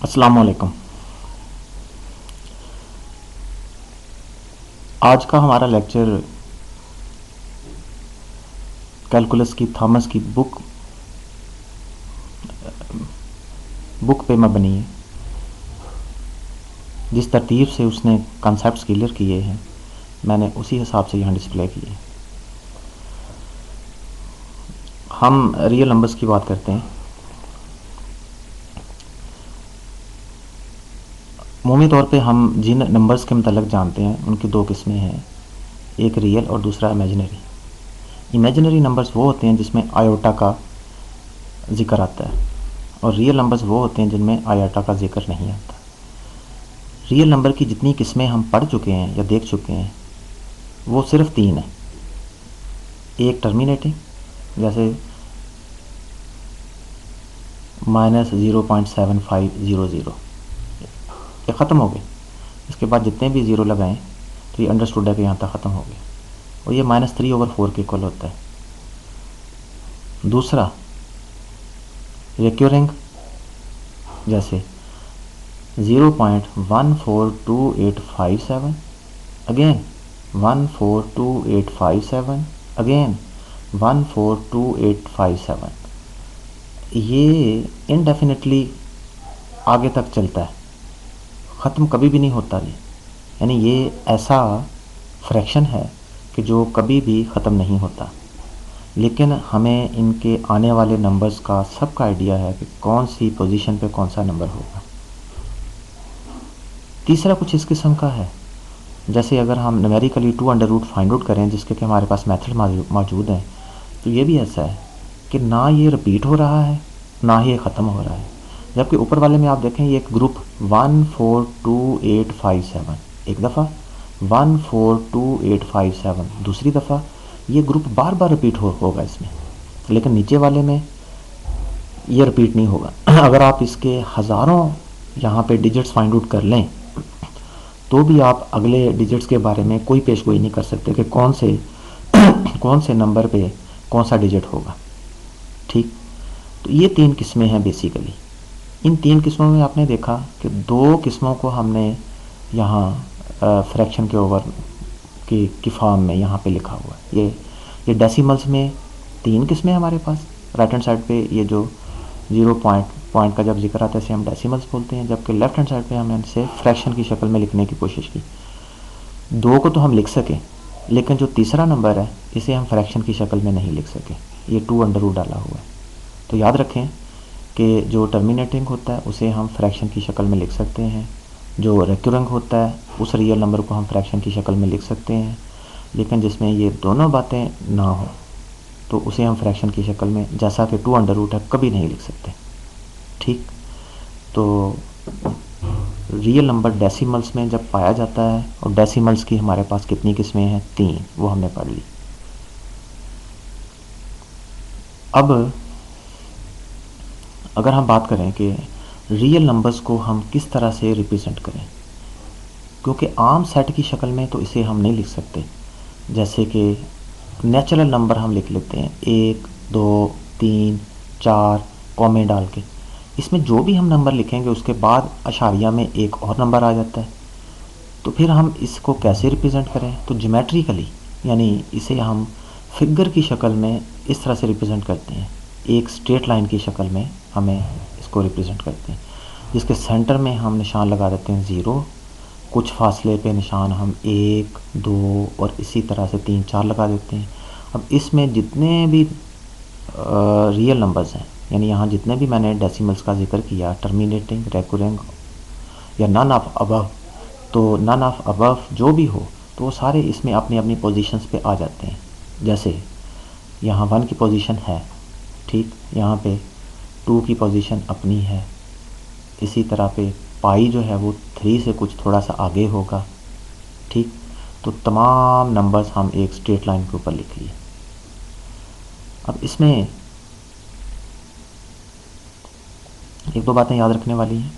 अस्सलाम वालेकुम। आज का हमारा लेक्चर कैलकुलस की थॉमस की बुक पे मबनी है। जिस तरतीब से उसने कॉन्सेप्ट्स क्लियर किए हैं मैंने उसी हिसाब से यहाँ डिस्प्ले किए। हम रियल नंबर्स की बात करते हैं। अमूमी तौर पे हम जिन नंबर्स के मतलब जानते हैं उनकी दो किस्में हैं, एक रियल और दूसरा इमेजिनरी। इमेजिनरी नंबर्स वो होते हैं जिसमें आयोटा का जिक्र आता है और रियल नंबर्स वो होते हैं जिनमें आयोटा का जिक्र नहीं आता। रियल नंबर की जितनी किस्में हम पढ़ चुके हैं या देख चुके हैं वो सिर्फ तीन है। एक टर्मिनेटिंग, जैसे -0.7500, ये ख़त्म हो गए। इसके बाद जितने भी ज़ीरो लगाएं तो ये अंडरस्टूड है कि यहाँ तक ख़त्म हो गया और ये -3/4 के इक्वल होता है। दूसरा रिक्योरिंग, जैसे 0.142857, अगेन 142857, अगेन 142857। ये इनडेफिनेटली आगे तक चलता है, ख़त्म कभी भी नहीं होता ये। यानी ये ऐसा फ्रैक्शन है कि जो कभी भी ख़त्म नहीं होता, लेकिन हमें इनके आने वाले नंबर्स का सबका आइडिया है कि कौन सी पोजीशन पे कौन सा नंबर होगा। तीसरा कुछ इस किस्म का है, जैसे अगर हम numerically 2 under root find out करें जिसके कि हमारे पास मेथड मौजूद हैं, तो ये भी ऐसा है कि ना ये रिपीट हो रहा है ना ही ये ख़त्म हो रहा है। जबकि ऊपर वाले में आप देखें ये एक ग्रुप 142857 एक दफ़ा, 142857 दूसरी दफ़ा, ये ग्रुप बार बार रिपीट होगा इसमें, लेकिन नीचे वाले में ये रिपीट नहीं होगा। अगर आप इसके हज़ारों यहाँ पे डिजिट्स फाइंड आउट कर लें तो भी आप अगले डिजिट्स के बारे में कोई पेशगोई नहीं कर सकते कि कौन से कौन से नंबर पे कौन सा डिजिट होगा। ठीक, तो ये तीन किस्में हैं बेसिकली। इन तीन किस्मों में आपने देखा कि दो किस्मों को हमने यहाँ फ्रैक्शन के ओवर की फॉर्म में यहाँ पे लिखा हुआ है। ये डेसिमल्स में तीन किस्में हमारे पास। राइट हैंड साइड पे ये जो जीरो पॉइंट का जब जिक्र आता है इसे हम डेसिमल्स बोलते हैं, जबकि लेफ्ट हैंड साइड पे हमने इसे फ्रैक्शन की शक्ल में लिखने की कोशिश की। दो को तो हम लिख सके, लेकिन जो तीसरा नंबर है इसे हम फ्रैक्शन की शक्ल में नहीं लिख सके, ये 2 अंडर रूट डाला हुआ है। तो याद रखें कि जो टर्मिनेटिंग होता है उसे हम फ्रैक्शन की शक्ल में लिख सकते हैं, जो रिक्यूरिंग होता है उस रियल नंबर को हम फ्रैक्शन की शक्ल में लिख सकते हैं, लेकिन जिसमें ये दोनों बातें ना हो तो उसे हम फ्रैक्शन की शक्ल में, जैसा कि 2 अंडर रूट है, कभी नहीं लिख सकते। ठीक, तो रियल नंबर डेसिमल्स में जब पाया जाता है, और डेसिमल्स की हमारे पास कितनी किस्में हैं? तीन, वो हमने पढ़ ली। अब अगर हम बात करें कि रियल नंबर्स को हम किस तरह से रिप्रेजेंट करें, क्योंकि आम सेट की शक्ल में तो इसे हम नहीं लिख सकते। जैसे कि नेचुरल नंबर हम लिख लेते हैं 1 2 3 4 कॉमे डाल के, इसमें जो भी हम नंबर लिखेंगे उसके बाद अशारिया में एक और नंबर आ जाता है। तो फिर हम इसको कैसे रिप्रेजेंट करें? तो ज्योमेट्रिकली, यानी इसे हम फिगर की शक्ल में इस तरह से रिप्रेजेंट करते हैं। एक स्ट्रेट लाइन की शक्ल में हमें इसको रिप्रेजेंट करते हैं, जिसके सेंटर में हम निशान लगा देते हैं 0, कुछ फासले पे निशान हम 1 2 और इसी तरह से 3 4 लगा देते हैं। अब इसमें जितने भी रियल नंबर्स हैं, यानी यहाँ जितने भी मैंने डेसिमल्स का जिक्र किया, टर्मिनेटिंग, रेकुरेंग या नन ऑफ अबव, तो नन ऑफ अबव जो भी हो तो वो सारे इसमें अपनी अपनी पोजीशंस पे आ जाते हैं। जैसे यहाँ 1 की पोजीशन है, ठीक, यहाँ पे 2 की पोजीशन अपनी है, इसी तरह पे पाई जो है वो 3 से कुछ थोड़ा सा आगे होगा। ठीक, तो तमाम नंबर्स हम एक स्ट्रेट लाइन के ऊपर लिख लिए। अब इसमें एक दो बातें याद रखने वाली हैं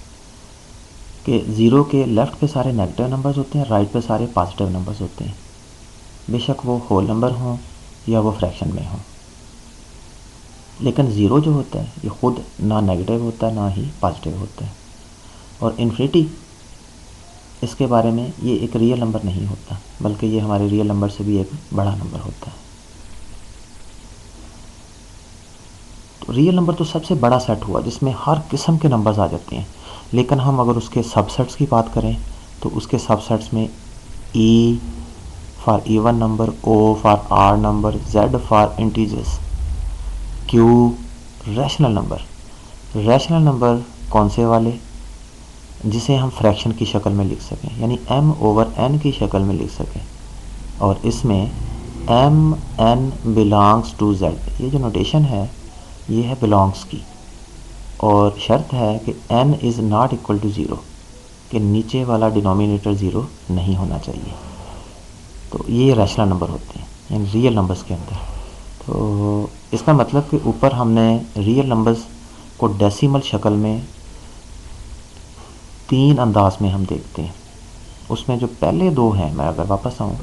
कि 0 के लेफ़्ट पे सारे नेगेटिव नंबर्स होते हैं, राइट पे सारे पॉजिटिव नंबर्स होते हैं, बेशक वो होल नंबर हों या वो फ्रैक्शन में हों। लेकिन 0 जो होता है ये खुद ना नेगेटिव होता है ना ही पॉजिटिव होता है। और इन्फिनिटी, इसके बारे में ये एक रियल नंबर नहीं होता, बल्कि ये हमारे रियल नंबर से भी एक बड़ा नंबर होता है। तो रियल नंबर तो सबसे बड़ा सेट हुआ जिसमें हर किस्म के नंबर्स आ जाते हैं। लेकिन हम अगर उसके सबसेट्स की बात करें तो उसके सबसेट्स में E for even number, O for odd number, Z for integers, Q rational number. Rational number कौन से वाले? जिसे हम फ्रैक्शन की शक्ल में लिख सकें, यानी m ओवर n की शक्ल में लिख सकें। और इसमें m n belongs to z, ये जो नोटेशन है ये है बिलोंग्स की, और शर्त है कि n is not equal to zero, कि नीचे वाला डिनोमिनेटर ज़ीरो नहीं होना चाहिए। तो ये रैशनल नंबर होते हैं, यानी रियल नंबर्स के अंदर। तो इसका मतलब कि ऊपर हमने रियल नंबर्स को डेसिमल शक्ल में 3 अंदाज में हम देखते हैं। उसमें जो पहले 2 हैं, मैं अगर वापस आऊँ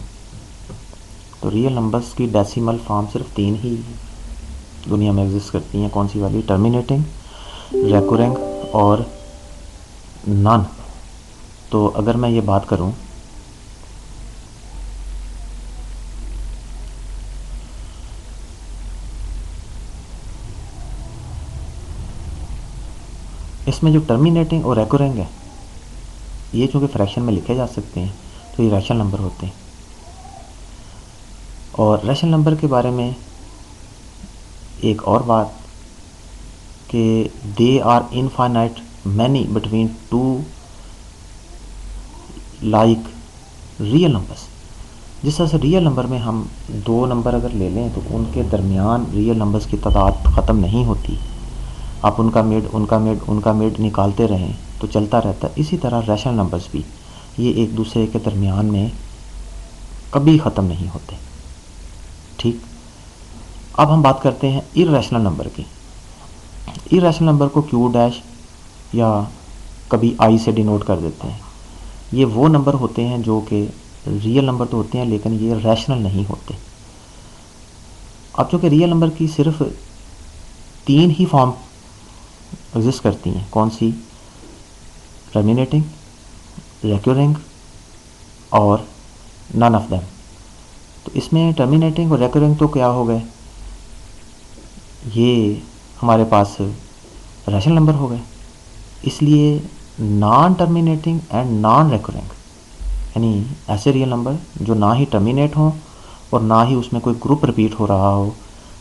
तो रियल नंबर्स की डेसिमल फॉर्म सिर्फ 3 ही दुनिया में एग्जिस्ट करती हैं। कौन सी वाली? टर्मिनेटिंग, रेकुरेंग और नॉन। तो अगर मैं ये बात करूं, इसमें जो टर्मिनेटिंग और रेकुरेंग है, ये चूँकि फ्रैक्शन में लिखे जा सकते हैं तो ये रैशनल नंबर होते हैं। और रैशनल नंबर के बारे में एक और बात कि they are infinite many between two like real numbers. जिस तरह से रियल नंबर में हम 2 नंबर अगर ले लें तो उनके दरमियान रियल नंबर्स की तादाद ख़त्म नहीं होती। आप उनका मिड निकालते रहें तो चलता रहता है। इसी तरह रैशनल नंबर्स भी, ये एक दूसरे के दरमियान में कभी ख़त्म नहीं होते। ठीक, अब हम बात करते हैं इर्रेशनल नंबर की। इर्रेशनल नंबर को क्यू डैश या कभी आई से डिनोट कर देते हैं। ये वो नंबर होते हैं जो कि रियल नंबर तो होते हैं लेकिन ये रैशनल नहीं होते। अब चूँकि रियल नंबर की सिर्फ 3 ही फॉर्म एग्जिस्ट करती हैं। कौन सी? टर्मिनेटिंग, रेक्यूरिंग और नन ऑफ देम। तो इसमें टर्मिनेटिंग और रेक्यूरिंग तो क्या हो गए, ये हमारे पास रैशनल नंबर हो गए। इसलिए नॉन टर्मिनेटिंग एंड नॉन रेक्यूरिंग, यानी ऐसे रियल नंबर जो ना ही टर्मिनेट हों और ना ही उसमें कोई ग्रुप रिपीट हो रहा हो,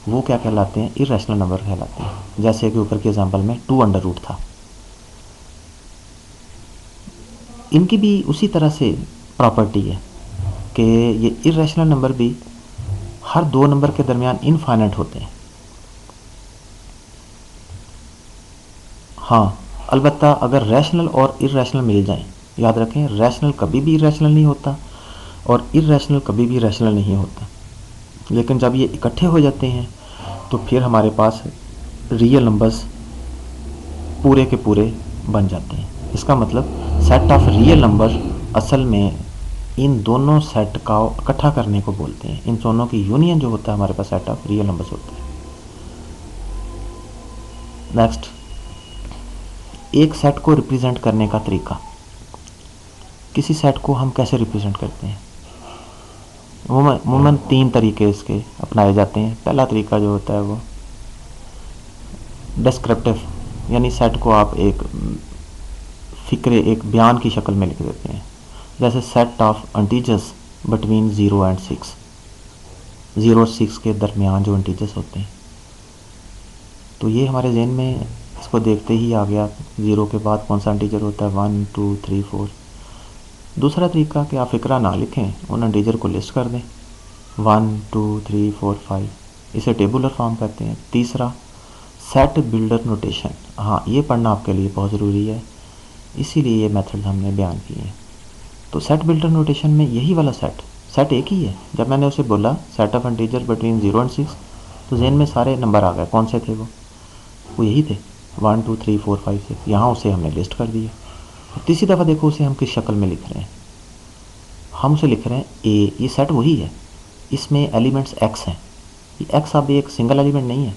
वो क्या कहलाते हैं? इर्रेशनल नंबर कहलाते हैं। जैसे कि ऊपर के एग्जांपल में 2 अंडर रूट था। इनकी भी उसी तरह से प्रॉपर्टी है कि ये इर्रेशनल नंबर भी हर 2 नंबर के दरमियान इनफाइनाइट होते हैं। हाँ, अलबत्ता अगर रैशनल और इर्रेशनल मिल जाएं, याद रखें रैशनल कभी भी इर्रेशनल नहीं होता और इर्रेशनल कभी भी रैशनल नहीं होता। लेकिन जब ये इकट्ठे हो जाते हैं तो फिर हमारे पास रियल नंबर्स पूरे के पूरे बन जाते हैं। इसका मतलब सेट ऑफ रियल नंबर असल में इन दोनों सेट का इकट्ठा करने को बोलते हैं। इन दोनों की यूनियन जो होता है हमारे पास सेट ऑफ रियल नंबर्स होता है। नेक्स्ट, एक सेट को रिप्रेजेंट करने का तरीका। किसी सेट को हम कैसे रिप्रेजेंट करते हैं? अमूमन 3 तरीके इसके अपनाए जाते हैं। पहला तरीका जो होता है वो डिस्क्रिप्टिव, यानी सेट को आप एक फिक्रे, एक बयान की शक्ल में लिख देते हैं। जैसे set of integers between 0 and 6, 0 और 6 के दरमियान जो इंटीजर्स होते हैं। तो ये हमारे जहन में इसको देखते ही आ गया 0 के बाद कौन सा इंटीजर होता है, 1 2 3 4। दूसरा तरीका कि आप फिक्रा ना लिखें, उन इंटीजर को लिस्ट कर दें, 1 2 3 4 5, इसे टेबुलर फॉर्म कहते हैं। तीसरा सेट बिल्डर नोटेशन, हाँ ये पढ़ना आपके लिए बहुत ज़रूरी है, इसीलिए ये मेथड हमने बयान किए हैं। तो सेट बिल्डर नोटेशन में यही वाला सेट एक ही है। जब मैंने उसे बोला set of integer between 0 and 6 तो जहन में सारे नंबर आ गए। कौन से थे वो यही थे, 1 2 3 4 5 6। यहाँ उसे हमने लिस्ट कर दिया। तीसरी दफ़ा देखो उसे हम किस शक्ल में लिख रहे हैं। हम उसे लिख रहे हैं ए, ये सेट वही है, इसमें एलिमेंट्स एक्स हैं। ये एक्स अब एक सिंगल एलिमेंट नहीं है,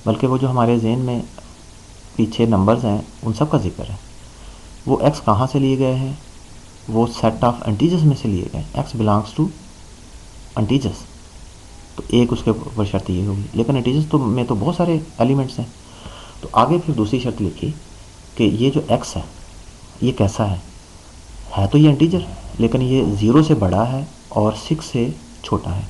बल्कि वो जो हमारे जहन में पीछे नंबर्स हैं उन सब का जिक्र है। वो x कहाँ से लिए गए हैं, वो सेट ऑफ इंटीजर्स में से लिए गए, x बिलोंग्स टू इंटीजर्स। तो एक उसके ऊपर शर्त ये होगी, लेकिन इंटीजर्स तो में तो बहुत सारे एलिमेंट्स हैं। तो आगे फिर दूसरी शर्त लिखी कि ये जो x है ये कैसा है तो ये इंटीजर, लेकिन ये 0 से बड़ा है और 6 से छोटा है।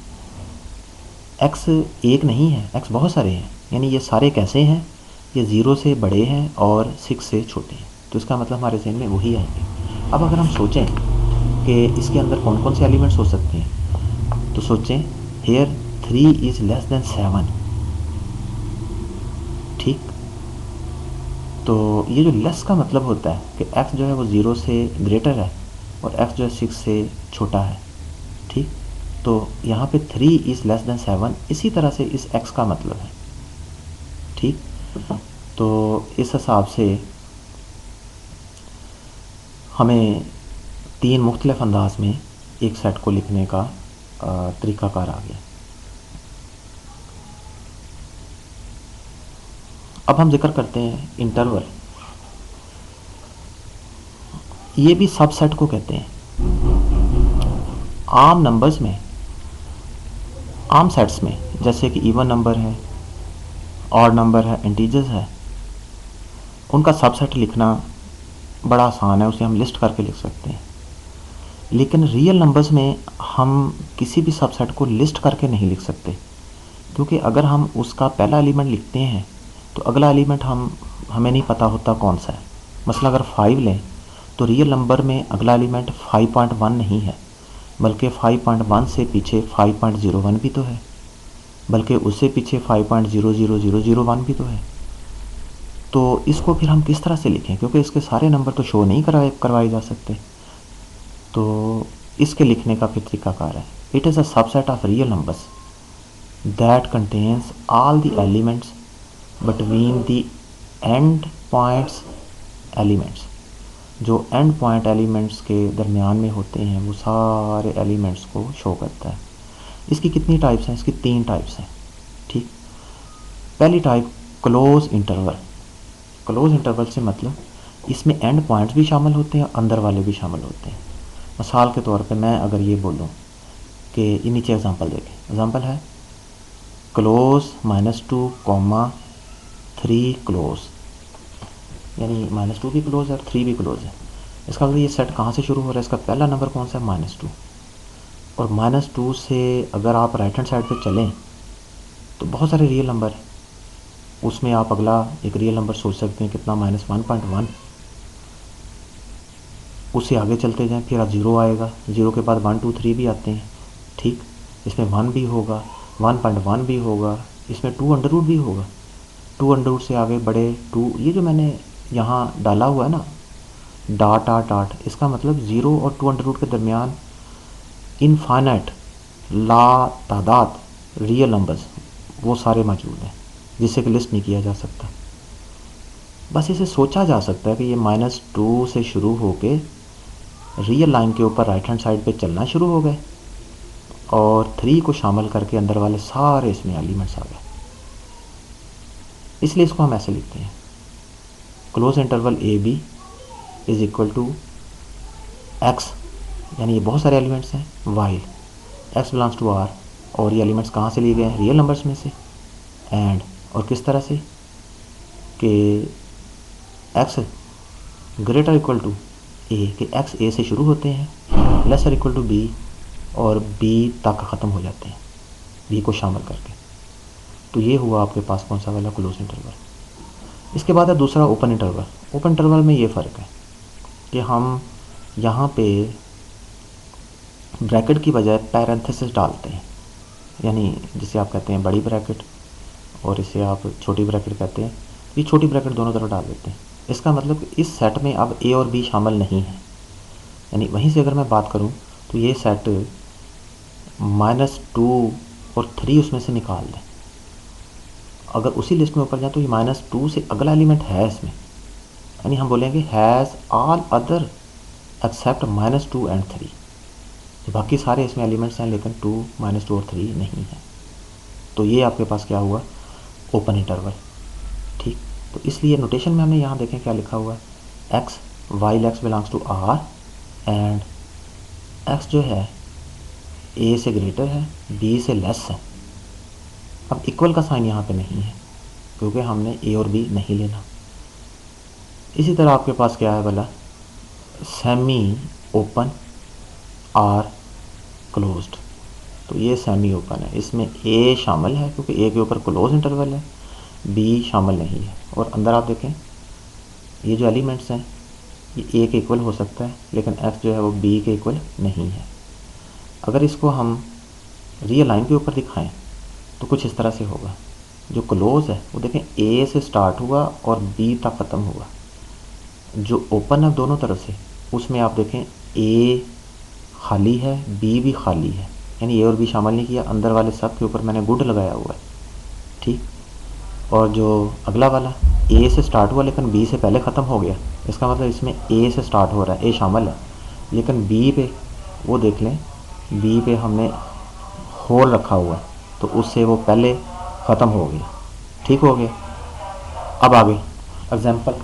x एक नहीं है, x बहुत सारे हैं, यानी ये सारे कैसे हैं, ये 0 से बड़े हैं और 6 से छोटे हैं। तो इसका मतलब हमारे जहन में वही आएंगे। अब अगर हम सोचें कि इसके अंदर कौन कौन से एलिमेंट्स हो सकते हैं, तो सोचें हेयर 3 इज़ लेस देन 7, ठीक। तो ये जो लेस का मतलब होता है कि x जो है वो 0 से ग्रेटर है और x जो है 6 से छोटा है, ठीक। तो यहाँ पे 3 इज़ लेस देन 7 इसी तरह से इस x का मतलब है, ठीक। तो इस हिसाब से हमें 3 मुख्तलिफ अंदाज में एक सेट को लिखने का तरीक़ाकार आ गया। अब हम जिक्र करते हैं इंटरवल। ये भी सबसेट को कहते हैं। आम नंबर्स में, आम सेट्स में, जैसे कि इवन नंबर है, ऑड नंबर है, इंटीजर्स है, उनका सबसेट लिखना बड़ा आसान है, उसे हम लिस्ट करके लिख सकते हैं। लेकिन रियल नंबर्स में हम किसी भी सबसेट को लिस्ट करके नहीं लिख सकते, क्योंकि अगर हम उसका पहला एलिमेंट लिखते हैं तो अगला एलिमेंट हमें नहीं पता होता कौन सा है। मसला अगर 5 लें तो रियल नंबर में अगला एलिमेंट 5.1 नहीं है, बल्कि 5.1 से पीछे 5.01 भी तो है, बल्कि उससे पीछे 5.00001 भी तो है। तो इसको फिर हम किस तरह से लिखें, क्योंकि इसके सारे नंबर तो शो नहीं करवाए जा सकते। तो इसके लिखने का फिर तरीकाकार है, it is a subset of real numbers that contains all the elements between the end points elements. जो एंड पॉइंट एलिमेंट्स के दरमियान में होते हैं वो सारे एलिमेंट्स को शो करता है। इसकी कितनी टाइप्स हैं, इसकी 3 टाइप्स हैं, ठीक। पहली type close interval. Close interval से मतलब इसमें एंड पॉइंट्स भी शामिल होते हैं, अंदर वाले भी शामिल होते हैं। मिसाल के तौर पे मैं अगर ये बोलूँ कि ये नीचे एग्जांपल देखें, एग्जांपल है क्लोज -2, 3 क्लोज, यानी -2 भी क्लोज है और 3 भी क्लोज है। इसका मतलब ये सेट कहाँ से शुरू हो रहा है, इसका पहला नंबर कौन सा है, -2। और -2 से अगर आप राइट हैंड साइड पे चलें तो बहुत सारे रियल नंबर हैं, उसमें आप अगला एक रियल नंबर सोच सकते हैं कितना, -1.1। उससे आगे चलते जाएं, फिर आप 0 आएगा, 0 के बाद 1 2 3 भी आते हैं, ठीक। इसमें 1 भी होगा, 1.1 भी होगा, इसमें 2 अंडर रूट भी होगा, 2 अंडर रूट से आगे बड़े 2। ये जो मैंने यहाँ डाला हुआ है ना डॉट डॉट डॉट, इसका मतलब 0 और 2 अंडर रूट के दरमियान इनफाइनाइट ला तादाद रियल नंबर्स वो सारे मौजूद हैं, जिससे कि लिस्ट नहीं किया जा सकता। बस इसे सोचा जा सकता है कि ये -2 से शुरू होके रियल लाइन के ऊपर राइट हैंड साइड पे चलना शुरू हो गए और 3 को शामिल करके अंदर वाले सारे इसमें एलिमेंट्स आ गए। इसलिए इसको हम ऐसे लिखते हैं, close interval A B is equal to X, यानी ये बहुत सारे एलिमेंट्स हैं, while X belongs to R, और ये एलिमेंट्स कहाँ से लिए गए हैं, रियल नंबर्स में से। एंड और किस तरह से कि एक्स ग्रेटर इक्वल टू ए, कि एक्स ए से शुरू होते हैं, लेसर इक्वल टू बी और बी तक ख़त्म हो जाते हैं बी को शामिल करके। तो ये हुआ आपके पास कौन सा वाला, क्लोज इंटरवल। इसके बाद है दूसरा ओपन इंटरवल। ओपन इंटरवल में ये फ़र्क है कि हम यहाँ पे ब्रैकेट की बजाय पैरेंथेसिस डालते हैं, यानी जिसे आप कहते हैं बड़ी ब्रैकेट और इसे आप छोटी ब्रैकेट कहते हैं। ये छोटी ब्रैकेट दोनों तरफ डाल देते हैं। इसका मतलब इस सेट में अब ए और बी शामिल नहीं है, यानी वहीं से अगर मैं बात करूँ तो ये सेट -2 और 3 उसमें से निकाल दें। अगर उसी लिस्ट में ऊपर जाए तो ये -2 से अगला एलिमेंट है इसमें, यानी हम बोलेंगे has all other except -2 and 3। बाकी सारे इसमें एलिमेंट्स हैं लेकिन 2, -2 और 3 नहीं है। तो ये आपके पास क्या हुआ, ओपन इंटरवल, ठीक। तो इसलिए नोटेशन में हमने यहाँ देखें क्या लिखा हुआ है, X while X belongs to R and X जो है ए से ग्रेटर है, बी से लेस है। अब इक्वल का साइन यहाँ पे नहीं है क्योंकि हमने ए और बी नहीं लेना। इसी तरह आपके पास क्या है भला, सेमी ओपन आर क्लोज्ड। तो ये सेमी ओपन है, इसमें ए शामिल है क्योंकि ए के ऊपर क्लोज इंटरवल है, बी शामिल नहीं है। और अंदर आप देखें ये जो एलिमेंट्स हैं ये ए के इक्वल हो सकता है लेकिन एक्स जो है वो बी के इक्वल नहीं है। अगर इसको हम रियल लाइन के ऊपर दिखाएं तो कुछ इस तरह से होगा। जो क्लोज है वो देखें ए से स्टार्ट हुआ और बी तक ख़त्म हुआ। जो ओपन है दोनों तरफ से उसमें आप देखें ए खाली है, बी भी खाली है, यानी ए और बी शामिल नहीं किया। अंदर वाले सब के ऊपर मैंने गुड लगाया हुआ है, ठीक। और जो अगला वाला ए से स्टार्ट हुआ लेकिन बी से पहले ख़त्म हो गया, इसका मतलब इसमें ए से स्टार्ट हो रहा है, ए शामिल है, लेकिन बी पे वो देख लें बी पे हमने होल रखा हुआ है तो उससे वो पहले ख़त्म हो गया, ठीक हो गया। अब आगे एग्जाम्पल,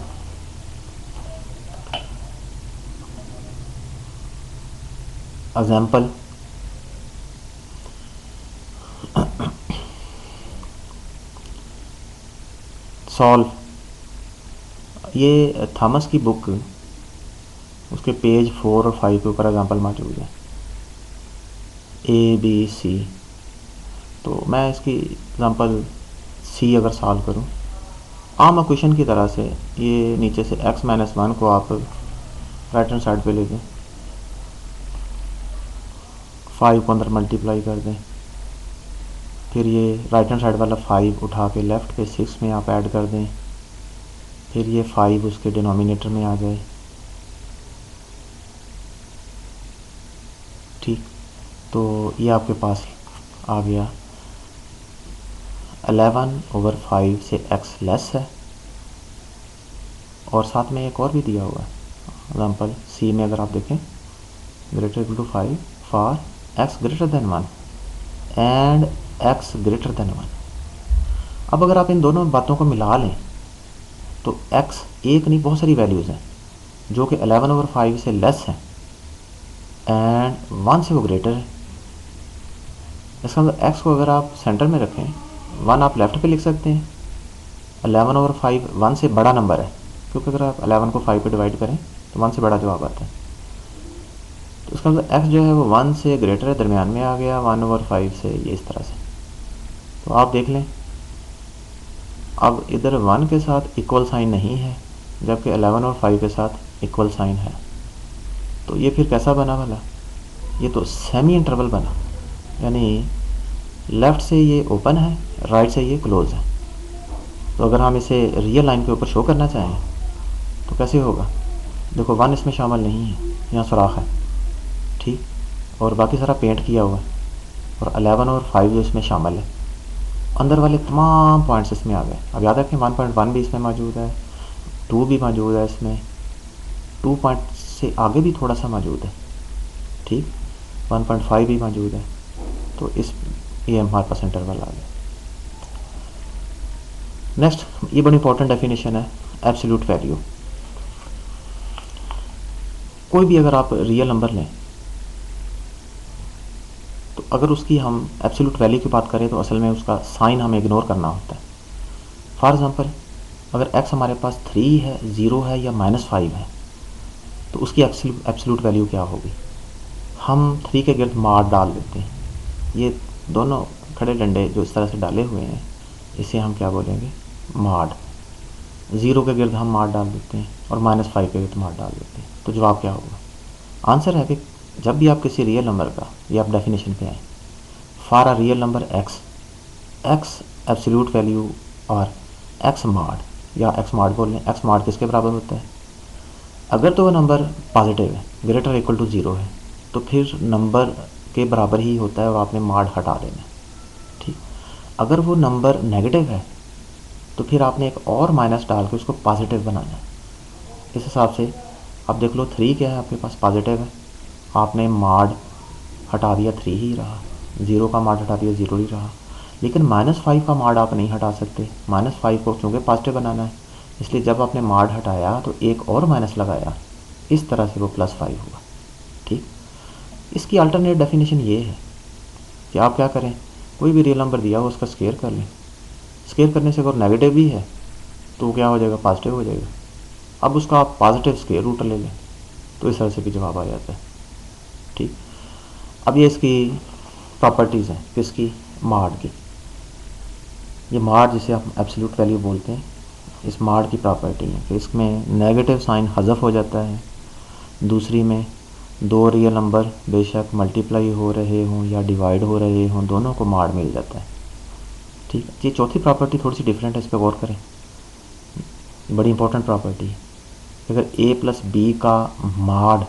एग्जाम्पल सॉल्व। ये थॉमस की बुक, उसके पेज 4 और 5 के ऊपर एग्जाम्पल मौजूद है, ए बी सी। तो मैं इसकी एग्जाम्पल सी अगर सॉल्व करूँ आम क्वेश्चन की तरह से, ये नीचे से x-1 को आप राइट हैंड साइड पे ले दें, 5 को अंदर मल्टीप्लाई कर दें, फिर ये राइट हैंड साइड वाला 5 उठा के लेफ़्ट पे 6 में आप ऐड कर दें, फिर ये 5 उसके डिनोमिनेटर में आ जाए, ठीक। तो ये आपके पास आ गया 11/5 से x लेस है। और साथ में एक और भी दिया हुआ है एग्जाम्पल सी में, अगर आप देखें greater equal to 5 for x greater than 1 and x greater than 1। अब अगर आप इन दोनों बातों को मिला लें तो x एक नहीं बहुत सारी वैल्यूज़ हैं जो कि 11/5 से लेस हैं एंड 1 से वो ग्रेटर है। इसका मतलब x को अगर आप सेंटर में रखें, 1 आप लेफ़्ट पे लिख सकते हैं, 11/5 1 से बड़ा नंबर है क्योंकि अगर आप 11 को 5 पे डिवाइड करें तो 1 से बड़ा जवाब आता है। तो इसका मतलब x जो है वो 1 से ग्रेटर है, दरमियान में आ गया 1/5 से, ये इस तरह से। तो आप देख लें अब इधर 1 के साथ इक्वल साइन नहीं है जबकि 11 और 5 के साथ इक्वल साइन है। तो ये फिर कैसा बना वाला, ये तो सेमी इंटरवल बना, यानी लेफ़्ट से ये ओपन है, राइट से ये क्लोज है। तो अगर हम इसे रियल लाइन के ऊपर शो करना चाहें तो कैसे होगा, देखो 1 इसमें शामिल नहीं है, यहाँ सुराख है, ठीक, और बाकी सारा पेंट किया हुआ है, और 11 और 5 जो इसमें शामिल है, अंदर वाले तमाम पॉइंट्स इसमें आ गए। अब याद रखें 1.1 भी इसमें मौजूद है, 2 भी मौजूद है, इसमें 2 पॉइंट से आगे भी थोड़ा सा मौजूद है, ठीक, 1.5 भी मौजूद है। तो इस ये हमारे पास इंटरवल आ गया। नेक्स्ट, ये बड़ी इंपॉर्टेंट डेफिनेशन है एब्सोल्यूट वैल्यू। कोई भी अगर आप रियल नंबर लें तो अगर उसकी हम एब्सोल्यूट वैल्यू की बात करें तो असल में उसका साइन हमें इग्नोर करना होता है। फॉर एग्जांपल अगर x हमारे पास 3 है, 0 है या -5 है तो उसकी एब्सोल्यूट वैल्यू क्या होगी, हम 3 के गिर्द मार डाल देते हैं। ये दोनों खड़े डंडे जो इस तरह से डाले हुए हैं इसे हम क्या बोलेंगे, माड। 0 के गिर्द हम मार डाल देते हैं और -5 के गिर्द मार डाल देते हैं। तो जवाब क्या होगा, आंसर है कि जब भी आप किसी रियल नंबर का, ये आप डेफिनेशन पे आए, for a real number x absolute value और x माड, या x माड बोल लें, x माड किसके बराबर होता है, अगर तो वो नंबर पॉजिटिव है ग्रेटर इक्वल टू 0 है तो फिर नंबर के बराबर ही होता है और आपने माड हटा देना, ठीक। अगर वो नंबर नेगेटिव है तो फिर आपने एक और माइनस डाल के उसको पॉजिटिव बनाना है। इस हिसाब से आप देख लो 3 क्या है आपके पास, पॉजिटिव है, आपने माड हटा दिया 3 ही रहा, 0 का माड हटा दिया 0 ही रहा, लेकिन -5 का माड आप नहीं हटा सकते, -5 को चूँकि पॉजिटिव बनाना है, इसलिए जब आपने माड हटाया तो एक और माइनस लगाया इस तरह से वो +5 हुआ। ठीक, इसकी अल्टरनेट डेफिनेशन ये है कि आप क्या करें, कोई भी रियल नंबर दिया हो उसका स्क्वायर कर लें। स्क्वायर करने से अगर नेगेटिव भी है तो क्या हो जाएगा, पॉजिटिव हो जाएगा। अब उसका आप पॉजिटिव स्क्वायर रूट ले लें तो इस तरह से भी जवाब आ जाता है। ठीक, अब ये इसकी प्रॉपर्टीज़ हैं, किसकी, मॉड की। ये मॉड जिसे आप एब्सोल्यूट वैल्यू बोलते हैं, इस मॉड की प्रॉपर्टी है कि इसमें नेगेटिव साइन हज़फ हो जाता है। दूसरी में दो रियल नंबर बेशक मल्टीप्लाई हो रहे हों या डिवाइड हो रहे हों, दोनों को मॉड मिल जाता है। ठीक है, ये चौथी प्रॉपर्टी थोड़ी सी डिफरेंट है, इस पर गौर करें, बड़ी इंपॉर्टेंट प्रॉपर्टी है। अगर a प्लस बी का मॉड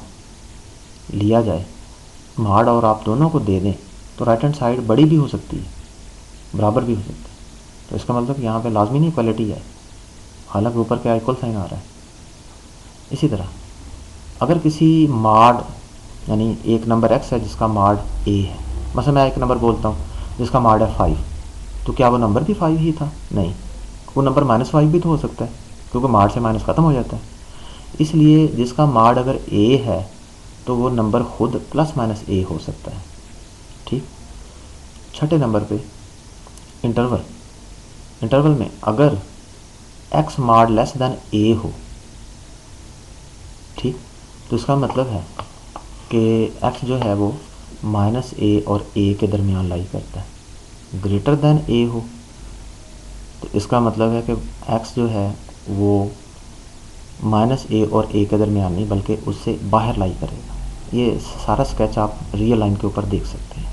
लिया जाए, मॉड और आप दोनों को दे दें, तो राइट हैंड साइड बड़ी भी हो सकती है, बराबर भी हो सकती है। तो इसका मतलब यहाँ पे लाजमी नहीं इक्वलिटी है, हालांकि ऊपर क्या इक्वल साइन आ रहा है। इसी तरह अगर किसी मॉड, यानी एक नंबर x है जिसका मॉड a है, मतलब मैं एक नंबर बोलता हूँ जिसका मॉड है 5, तो क्या वो नंबर भी 5 ही था? नहीं, वो नंबर -5 भी तो हो सकता है, क्योंकि मॉड से माइनस ख़त्म हो जाता है। इसलिए जिसका मॉड अगर a है तो वो नंबर खुद +- a हो सकता है। ठीक, छठे नंबर पे इंटरवल। इंटरवल में अगर x mod less than a हो, ठीक, तो इसका मतलब है कि x जो है वो -a और a के दरमियान लाई करता है। ग्रेटर देन a हो तो इसका मतलब है कि x जो है वो -a और a के दरमियान नहीं बल्कि उससे बाहर लाई करेगा। ये सारा स्केच आप रियल लाइन के ऊपर देख सकते हैं।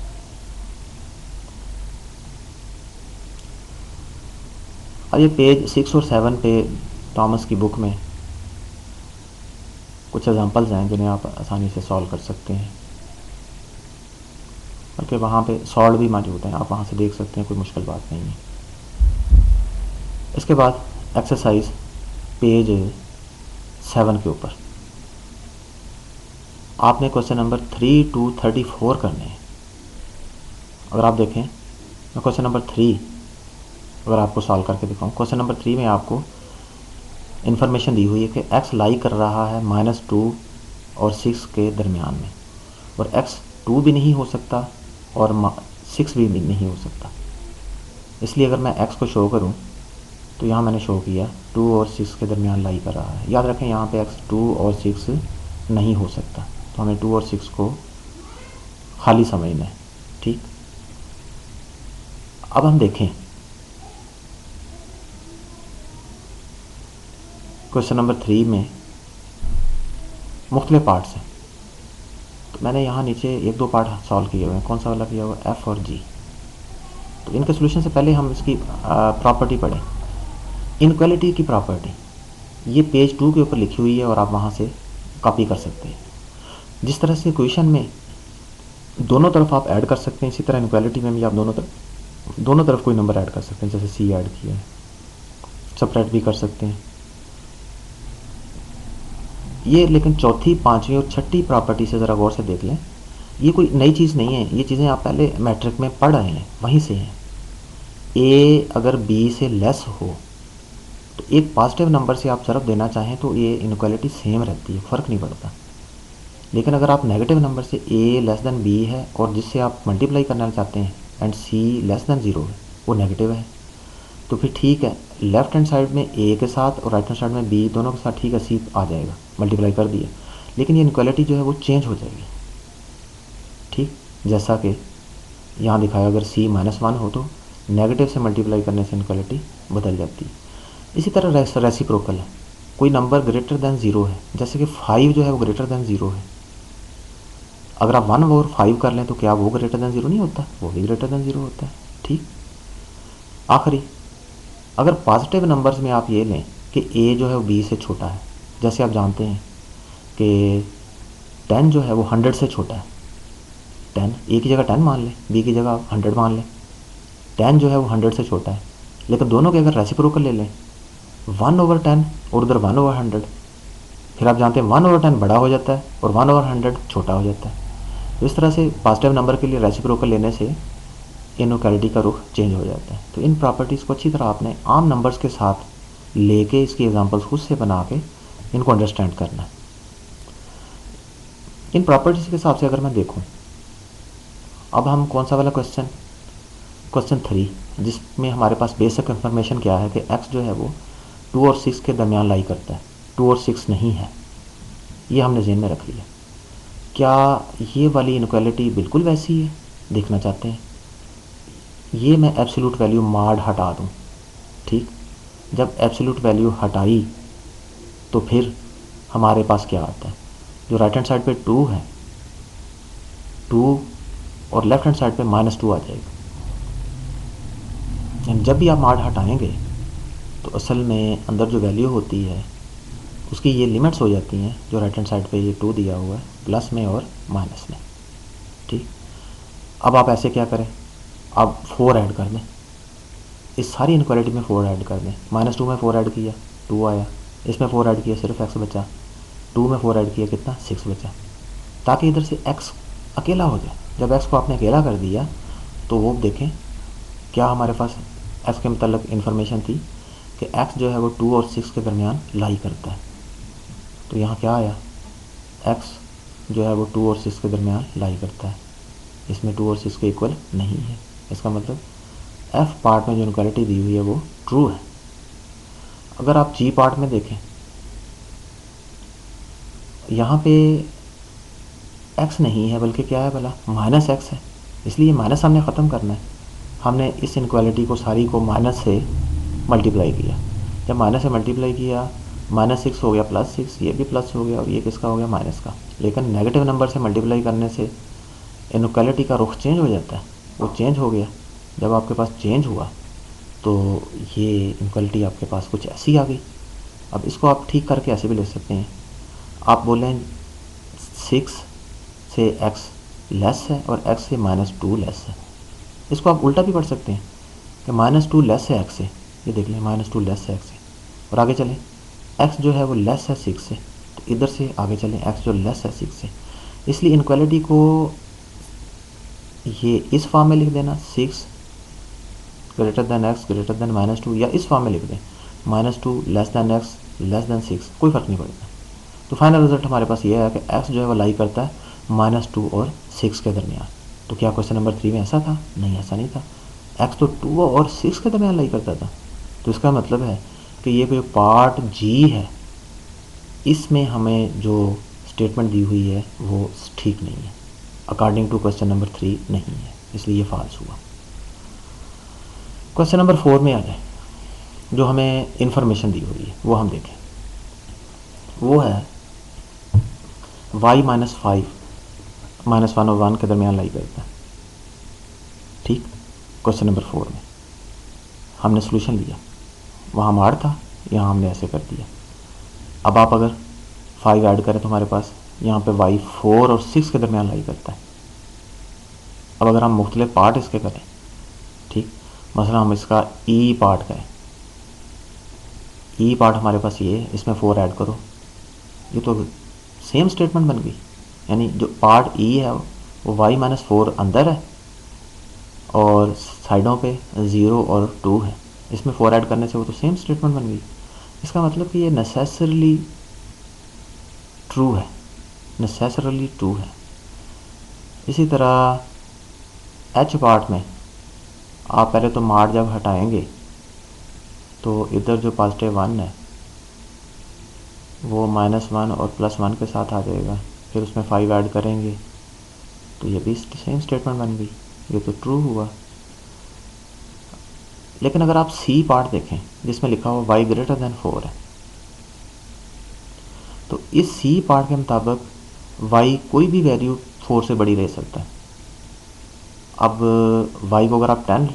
अब ये पेज 6 और 7 पे थॉमस की बुक में कुछ एग्जांपल्स हैं जिन्हें आप आसानी से सॉल्व कर सकते हैं, बल्कि वहाँ पे सॉल्व भी मौजूद हैं, आप वहाँ से देख सकते हैं, कोई मुश्किल बात नहीं है। इसके बाद एक्सरसाइज पेज 7 के ऊपर आपने क्वेश्चन नंबर 3 to 34 करने हैं। अगर आप देखें, मैं क्वेश्चन नंबर 3 अगर आपको सॉल्व करके दिखाऊं, क्वेश्चन नंबर 3 में आपको इन्फॉर्मेशन दी हुई है कि x लाई कर रहा है -2 और 6 के दरमियान में, और x 2 भी नहीं हो सकता और 6 भी नहीं हो सकता। इसलिए अगर मैं x को शो करूं तो यहाँ मैंने शो किया 2 और 6 के दरमियान लाई कर रहा है। याद रखें यहाँ पे x 2 और 6 नहीं हो सकता, तो हमें 2 और 6 को खाली समझना है। ठीक, अब हम देखें क्वेश्चन नंबर 3 में मुख्तलिफ पार्ट्स हैं, तो मैंने यहाँ नीचे 1-2 पार्ट सॉल्व किए हुए हैं। कौन सा वाला किया हुआ, F और G। तो इनके सोल्यूशन से पहले हम इसकी प्रॉपर्टी पढ़ें, इनक्वालिटी की प्रॉपर्टी। ये पेज 2 के ऊपर लिखी हुई है और आप वहाँ से कॉपी कर सकते हैं। जिस तरह से क्वेश्चन में दोनों तरफ आप ऐड कर सकते हैं, इसी तरह इनक्वालिटी में भी आप दोनों तरफ कोई नंबर ऐड कर सकते हैं। जैसे C ऐड किया है, सब्ट्रैक्ट भी कर सकते हैं ये। लेकिन चौथी, पाँचवीं और छठी प्रॉपर्टी से ज़रा गौर से देख लें, ये कोई नई चीज़ नहीं है, ये चीज़ें आप पहले मैट्रिक में पढ़ रहे हैं, वहीं से हैं। a अगर b से लेस हो तो एक पॉजिटिव नंबर से आप ज़रब देना चाहें तो ये इनक्वालिटी सेम रहती है, फ़र्क नहीं पड़ता। लेकिन अगर आप नेगेटिव नंबर से a लेस दैन b है और जिससे आप मल्टीप्लाई करना चाहते हैं एंड c लेस दैन 0 है, वो नेगेटिव है, तो फिर ठीक है, लेफ्ट हैंड साइड में a के साथ और राइट हैंड साइड में b दोनों के साथ ठीक है, c आ जाएगा, मल्टीप्लाई कर दिया, लेकिन ये इनक्वालिटी जो है वो चेंज हो जाएगी। ठीक, जैसा कि यहाँ दिखाया, अगर c -1 हो तो नेगेटिव से मल्टीप्लाई करने से इनक्वालिटी बदल जाती है। इसी तरह रेसिप्रोकल है, कोई नंबर ग्रेटर दैन 0 है, जैसे कि 5 जो है वो ग्रेटर दैन 0 है, अगर आप 1 और 5 कर लें तो क्या वो ग्रेटर दैन 0 नहीं होता, वो भी ग्रेटर दैन 0 होता है। ठीक, आखिरी, अगर पॉजिटिव नंबर्स में आप ये लें कि a जो है वो b से छोटा है, जैसे आप जानते हैं कि 10 जो है वो 100 से छोटा है। 10 a की जगह 10 मान लें, b की जगह 100 मान लें, 10 जो है वो 100 से छोटा है, लेकिन दोनों के अगर रेसिप्रोकल ले लें 1/10 और उधर 1/100, फिर आप जानते हैं 1/10 बड़ा हो जाता है और 1/100 छोटा हो जाता है। तो इस तरह से पॉजिटिव नंबर के लिए रेसिप्रोकल लेने से इनक्वालिटी का रुख चेंज हो जाता है। तो इन प्रॉपर्टीज़ को अच्छी तरह आपने आम नंबर्स के साथ लेके इसकी एग्जांपल्स खुद से बना के इनको अंडरस्टैंड करना है। इन प्रॉपर्टीज़ के हिसाब से अगर मैं देखूं, अब हम कौन सा वाला क्वेश्चन, क्वेश्चन 3, जिसमें हमारे पास बेसिक इन्फॉर्मेशन क्या है कि x जो है वो 2 और 6 के दरमियान लाई करता है, 2 और 6 नहीं है, ये हमने ज़हन में रख लिया। क्या ये वाली इनक्वालिटी बिल्कुल वैसी है, देखना चाहते हैं। ये मैं एब्सोल्यूट वैल्यू मार्ड हटा दूँ, ठीक। जब एब्सोल्यूट वैल्यू हटाई तो फिर हमारे पास क्या आता है, जो राइट हैंड साइड पे 2 है, 2 और लेफ्ट हैंड साइड पे -2 आ जाएगा। जब भी आप मार्ड हटाएंगे तो असल में अंदर जो वैल्यू होती है उसकी ये लिमिट्स हो जाती हैं, जो राइट हैंड साइड पे ये 2 दिया हुआ है, प्लस में और माइनस में, ठीक। अब आप ऐसे क्या करें, आप 4 ऐड कर दें, इस सारी इनक्वालिटी में 4 ऐड कर दें। -2 में 4 ऐड किया 2 आया, इसमें 4 ऐड किया सिर्फ x बचा, 2 में 4 ऐड किया कितना 6 बचा, ताकि इधर से x अकेला हो जाए। जब x को आपने अकेला कर दिया तो वो देखें क्या हमारे पास x के मतलब इन्फॉर्मेशन थी कि x जो है वो 2 और 6 के दरमियान लाई करता है। तो यहाँ क्या आया, x जो है वो 2 और 6 के दरमियान लाई करता है, इसमें 2 और 6 के इक्वल नहीं है। इसका मतलब f पार्ट में जो इनक्वालिटी दी हुई है वो ट्रू है। अगर आप g पार्ट में देखें, यहाँ पे x नहीं है बल्कि क्या है भला, -x है, इसलिए माइनस हमने ख़त्म करना है। हमने इस इनक्वालिटी को सारी को माइनस से मल्टीप्लाई किया, जब माइनस से मल्टीप्लाई किया -6 हो गया +6, ये भी प्लस हो गया और ये किसका हो गया माइनस का। लेकिन नेगेटिव नंबर से मल्टीप्लाई करने से इनक्वालिटी का रुख चेंज हो जाता है, वो चेंज हो गया। जब आपके पास चेंज हुआ तो ये इनक्वालिटी आपके पास कुछ ऐसी आ गई। अब इसको आप ठीक करके ऐसे भी लिख सकते हैं, आप बोलें 6 से x लेस है और x से -2 लेस है। इसको आप उल्टा भी पढ़ सकते हैं कि -2 लेस है x से, ये देख लें -2 लेस है x से, और आगे चलें x जो है वो लेस है 6 से, तो इधर से आगे चलें x जो लेस है 6 से। इसलिए इनक्वालिटी को ये इस फॉर्म में लिख देना, 6 greater than x greater than -2, या इस फॉर्म में लिख दें -2 less than x less than 6, कोई फ़र्क नहीं पड़ता। तो फाइनल रिजल्ट हमारे पास ये है कि x जो है वो लाई करता है -2 और 6 के दरमियान। तो क्या क्वेश्चन नंबर 3 में ऐसा था? नहीं, ऐसा नहीं था। x तो 2 और 6 के दरमियान लाई करता था। तो इसका मतलब है कि ये जो पार्ट g है इसमें हमें जो स्टेटमेंट दी हुई है वो ठीक नहीं है, अकॉर्डिंग टू क्वेश्चन नंबर 3 नहीं है, इसलिए ये फॉल्स हुआ। क्वेश्चन नंबर 4 में आ जाए, जो हमें इंफॉर्मेशन दी हुई है वो हम देखें। वो है y -5 -1 और 1 के दरमियान लाई करता है, ठीक। क्वेश्चन नंबर 4 में हमने सोल्यूशन लिया, वहाँ मार था, यहाँ हमने ऐसे कर दिया। अब आप अगर 5 ऐड करें तो हमारे पास यहाँ पे y 4 और 6 के दरमियान लाई करता है। अब अगर हम मुख्तलिफ पार्ट इसके करें, ठीक, मसला हम इसका ई पार्ट करें, ई पार्ट हमारे पास ये है, इसमें 4 ऐड करो, ये तो सेम स्टेटमेंट बन गई। यानी जो पार्ट ई है वो y -4 अंदर है और साइडों पे 0 और 2 है, इसमें 4 ऐड करने से वो तो सेम स्टेटमेंट बन गई। इसका मतलब कि ये नेसेसरली ट्रू है, नेसेसरली ट्रू है। इसी तरह एच पार्ट में आप पहले तो मार्ड जब हटाएंगे तो इधर जो +1 है वो -1 और +1 के साथ आ जाएगा, फिर उसमें 5 ऐड करेंगे तो ये भी सेम स्टेटमेंट बन गई, ये तो ट्रू हुआ। लेकिन अगर आप सी पार्ट देखें जिसमें लिखा हुआ y > 4 है, तो इस सी पार्ट के मुताबिक y कोई भी वैल्यू 4 से बड़ी ले सकता है। अब y को अगर आप 10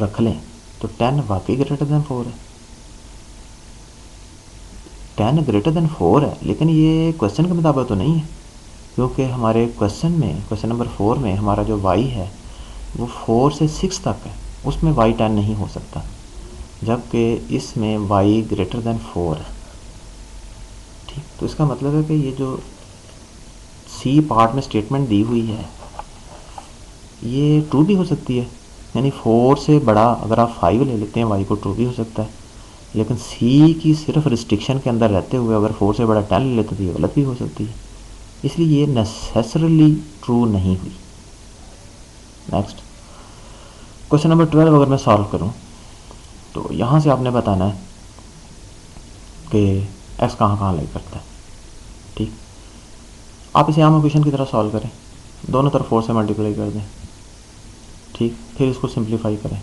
रख लें तो 10 वाकई > 4 है, 10 > 4 है, लेकिन ये क्वेश्चन के मुताबिक तो नहीं है, क्योंकि हमारे क्वेश्चन में, क्वेश्चन नंबर 4 में हमारा जो y है वो 4 से 6 तक है, उसमें y 10 नहीं हो सकता, जबकि इसमें y > 4 है, ठीक। तो इसका मतलब है कि ये जो सी पार्ट में स्टेटमेंट दी हुई है ये ट्रू भी हो सकती है, यानी 4 से बड़ा अगर आप 5 ले लेते हैं y को, ट्रू भी हो सकता है। लेकिन सी की सिर्फ रिस्ट्रिक्शन के अंदर रहते हुए अगर 4 से बड़ा 10 ले लेते तो ये गलत भी हो सकती है। इसलिए ये नेसेसरली ट्रू नहीं हुई। नेक्स्ट क्वेश्चन नंबर 12 अगर मैं सॉल्व करूं तो यहाँ से आपने बताना है कि एक्स कहाँ कहाँ लाई करता है। ठीक, आप इसे आम इक्वेशन की तरह सॉल्व करें, दोनों तरफ 4 से मल्टीप्लाई कर दें। ठीक, फिर इसको सिंप्लीफाई करें,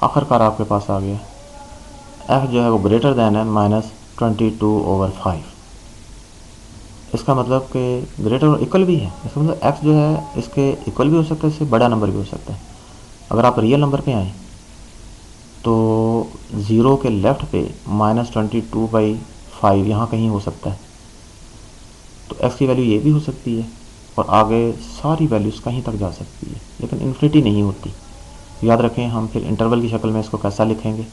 आखिरकार आपके पास आ गया एक्स जो है वो ग्रेटर दैन है -22/5। इसका मतलब कि ग्रेटर और इक्वल भी है, इसका मतलब एक्स जो है इसके इक्वल भी हो सकता है, इससे बड़ा नंबर भी हो सकता है। अगर आप रियल नंबर पे आएँ तो 0 के लेफ्ट पे -22/5 यहाँ कहीं हो सकता है, तो एक्स की वैल्यू ये भी हो सकती है और आगे सारी वैल्यूज़ कहीं तक जा सकती है, लेकिन इन्फिनिटी नहीं होती। याद रखें, हम फिर इंटरवल की शक्ल में इसको कैसा लिखेंगे,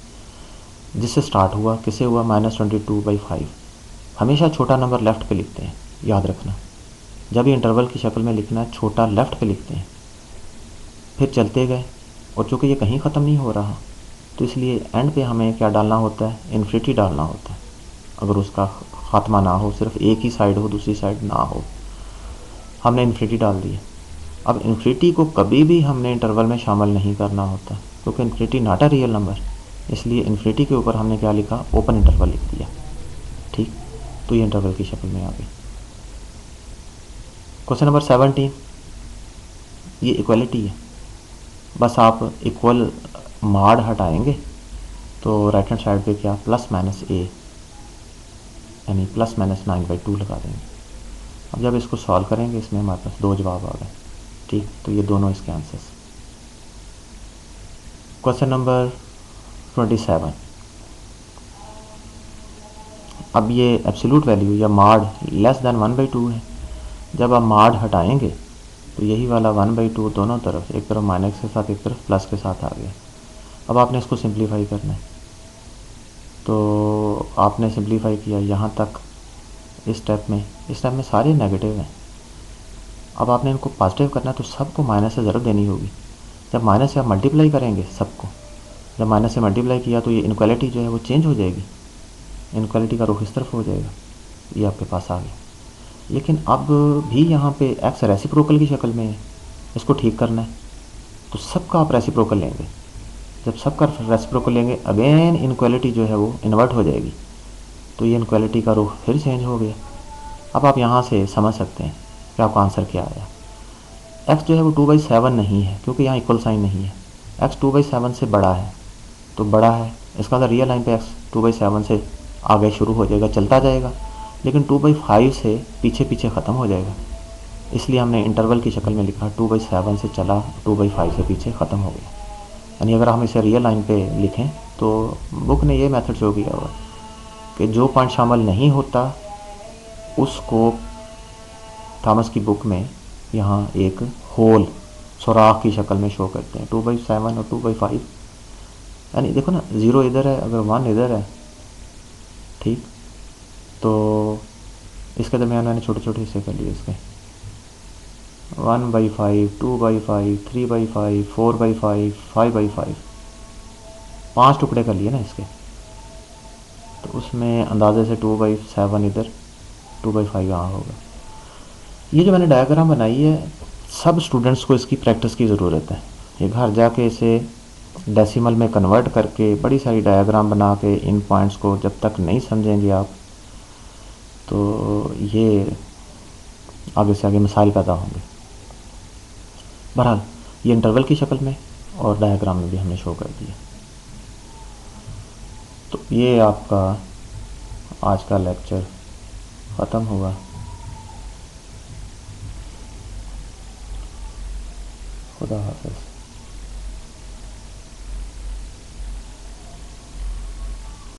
जिससे स्टार्ट हुआ किससे हुआ -22/5। हमेशा छोटा नंबर लेफ़्ट पे लिखते हैं, याद रखना, जब ये इंटरवल की शक्ल में लिखना है छोटा लेफ़्ट पे लिखते हैं। फिर चलते गए और चूँकि ये कहीं ख़त्म नहीं हो रहा तो इसलिए एंड पे हमें क्या डालना होता है, इन्फिनिटी डालना होता है। अगर उसका ख़ात्मा ना हो, सिर्फ एक ही साइड हो, दूसरी साइड ना हो, हमने इन्फिनिटी डाल दी है। अब इन्फिनिटी को कभी भी हमने इंटरवल में शामिल नहीं करना होता, क्योंकि infinity not a real number, इसलिए इन्फिनिटी के ऊपर हमने क्या लिखा, ओपन इंटरवल लिख दिया। ठीक, तो ये इंटरवल की शक्ल में आ गई। क्वेश्चन नंबर 17, ये इक्वलिटी है, बस आप इक्वल माड हटाएंगे तो राइट हैंड साइड पे क्या +-a यानी +-9/2 लगा देंगे। अब जब इसको सॉल्व करेंगे इसमें हमारे पास 2 जवाब आ गए। ठीक, तो ये दोनों इसके आंसर्स। क्वेश्चन नंबर 27, अब ये एब्सोल्यूट वैल्यू या माड <1/2 है। जब आप माड हटाएंगे तो यही वाला 1/2 दोनों तरफ, एक तरफ माइनस के साथ एक तरफ प्लस के साथ आ गया। अब आपने इसको सिंप्लीफाई करना है, तो आपने सिंप्लीफाई किया यहाँ तक। इस स्टेप में सारे नेगेटिव हैं। अब आपने इनको पॉजिटिव करना है तो सबको माइनस से ज़रूर देनी होगी। जब माइनस से आप मल्टीप्लाई करेंगे सबको, जब माइनस से मल्टीप्लाई किया तो ये इनक्वालिटी जो है वो चेंज हो जाएगी, इनक्वालिटी का रुख इस तरफ हो जाएगा, ये आपके पास आ गया। लेकिन अब भी यहाँ पे एक्स रेसिप्रोकल की शक्ल में है, इसको ठीक करना है तो सबका आप रेसिप्रोकल लेंगे। जब सबका रेसिप्रोकल लेंगे अगेन इनक्वालिटी जो है वो इन्वर्ट हो जाएगी, तो ये इनक्वालिटी का रुख फिर चेंज हो गया। अब आप यहाँ से समझ सकते हैं कि आपका आंसर क्या आया। एक्स जो है वो 2/7 नहीं है, क्योंकि यहाँ इक्वल साइन नहीं है। एक्स 2/7 से बड़ा है, तो बड़ा है इसका मतलब रियल लाइन पे एक्स 2/7 से आगे शुरू हो जाएगा, चलता जाएगा, लेकिन 2/5 से पीछे पीछे ख़त्म हो जाएगा। इसलिए हमने इंटरवल की शक्ल में लिखा 2/7 से चला, 2/5 से पीछे ख़त्म हो गया। यानी अगर हम इसे रियल लाइन पे लिखें तो बुक ने ये मेथड शो किया हुआ कि जो पॉइंट शामिल नहीं होता उसको थॉमस की बुक में यहाँ एक होल सुराख की शक्ल में शो करते हैं, 2/7 और 2/5। यानी देखो ना, 0 इधर है, अगर 1 इधर है, ठीक, तो इसके दरमियान मैंने छोटे छोटे हिस्से कर लिए इसके, 1/5, 2/5, 3/5, 4/5, 5/5, 5 टुकड़े कर लिए ना इसके। तो उसमें अंदाजे से 2/7 इधर, 2/5 यहाँ होगा। ये जो मैंने डायग्राम बनाई है, सब स्टूडेंट्स को इसकी प्रैक्टिस की ज़रूरत है। ये घर जाके इसे डेसिमल में कन्वर्ट करके बड़ी सारी डायग्राम बना के इन पॉइंट्स को जब तक नहीं समझेंगे आप, तो ये आगे से आगे मिसाइल पैदा होंगे। बहरहाल ये इंटरवल की शक्ल में और डायग्राम में भी हमने शो कर दिया। तो ये आपका आज का लेक्चर ख़त्म हुआ। खुदा हाफ़िज़।